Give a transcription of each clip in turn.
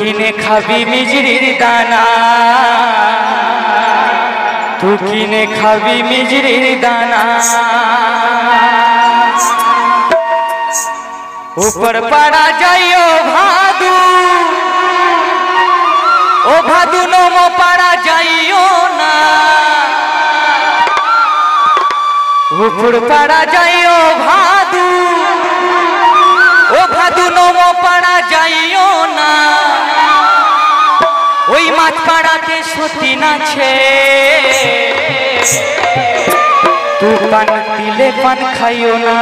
কিনে খাবি মিজরির দানা, তু কিনে খাবি মিজরির দানা। ऊपर पड़ा जाइयो भादू, ओ भादू नमो पड़ा जाइयो ना। ऊपर पड़ा जाइयो भादू, ओ भादू नमो पड़ा जाइयो ना। ওই মাছ পাড়াতে সতী নাছে, তু পান দিলে পান খাইও না।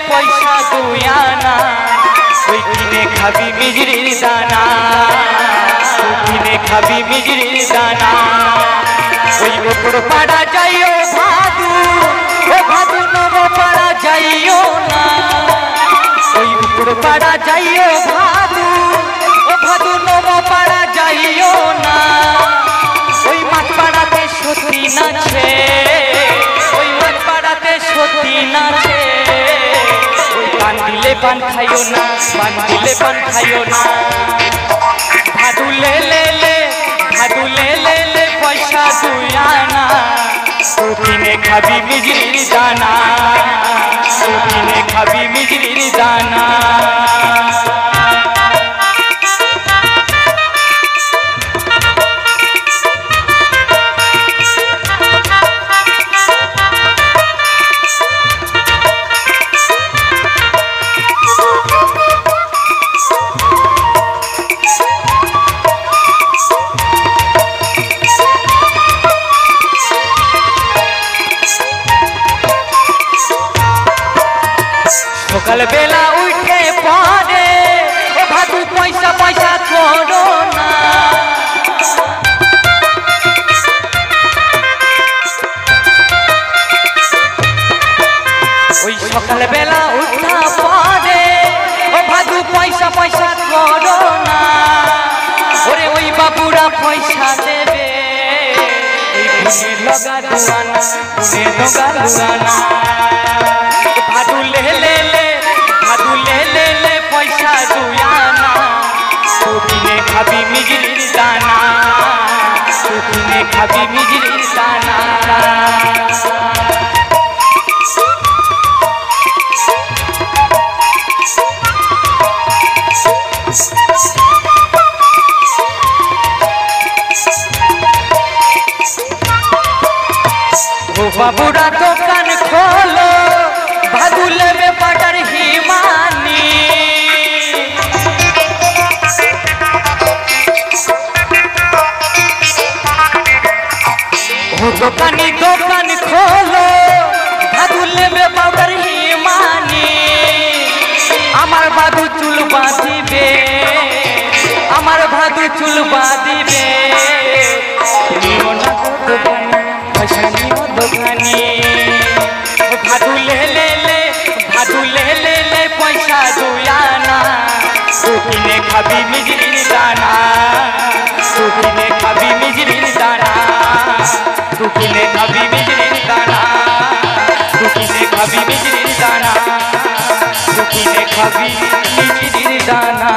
পয়সা দুয়ানা, ওই কিনে খাবি মিজরির দানা, কিনে খাবি মিজরির দানা। ওই উপর পাড়া যাইও ভাদু, ও ভাদু নব পাড়া যাইও না। ওই উপর পাড়া যাইও ভাদু, ও ভাদু নব পাড়া যাইও না। ওই মাছ পাড়াতে সতী নাচে, ওই মাছ পাড়াতে সতী নাচে। পান দিলে পান খাইও না, পান দিলে পান খাইও না। ভাদু লে লে লে, ভাদু লে লে লে পয়সা দুয়ানা, তু কিনে খাবি মিজরির দানা, তু কিনে খাবি মিজরির দানা। সকাল বেলা উঠে পড়ে, ও ভাদু পয়সা পয়সা করো না। ওই সকাল বেলা উঠা পড়ে, ও ভাদু পয়সা পয়সা করো না। ওরে ওই বাবুরা পয়সা দেবে, এই গুনে লগা দুয়ানা, গুনে লগা দুয়ানা। ভাদু লে লে লে, ভাদু লে লে লে পয়সা দুয়ানা, তু কিনে খাবি মিজরির দানা, তু কিনে খাবি মিজরির দানা। ও বাবুরা দোকান খোলো, ভাদু লেবে বাটার হিমানি। ও দোকানি দোকান খোলো, ভাদু লেবে বাটার হিমানি। আমার ভাদু চুল বাঁধিবে, আমার ভাদু চুল বাঁধিবে। নিও না দোকানি, পয়সা নিও দোকানি। ভাদু লে লে লে, ভাদু লে লে লে পয়সা দুয়ানা, তু কিনে খাবি মিজরির দানা, তু কিনে খাবি মিজরির দানা, তু কিনে খাবি মিজরির দানা, তু কিনে খাবি মিজরির দানা, তু কিনে খাবি মিজরির দানা।